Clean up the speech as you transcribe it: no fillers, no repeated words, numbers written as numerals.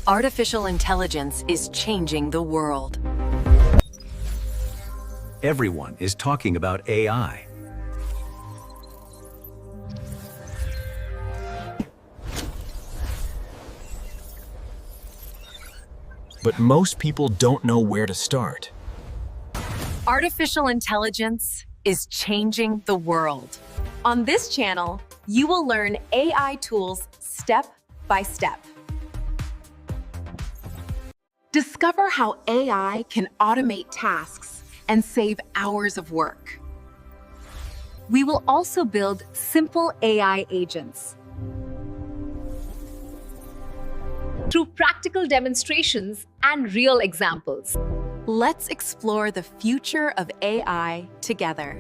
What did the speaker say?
Artificial intelligence is changing the world. Everyone is talking about AI. But most people don't know where to start. Artificial intelligence is changing the world. On this channel, you will learn AI tools step by step. Discover how AI can automate tasks and save hours of work. We will also build simple AI agents. Through practical demonstrations and real examples. Let's explore the future of AI together.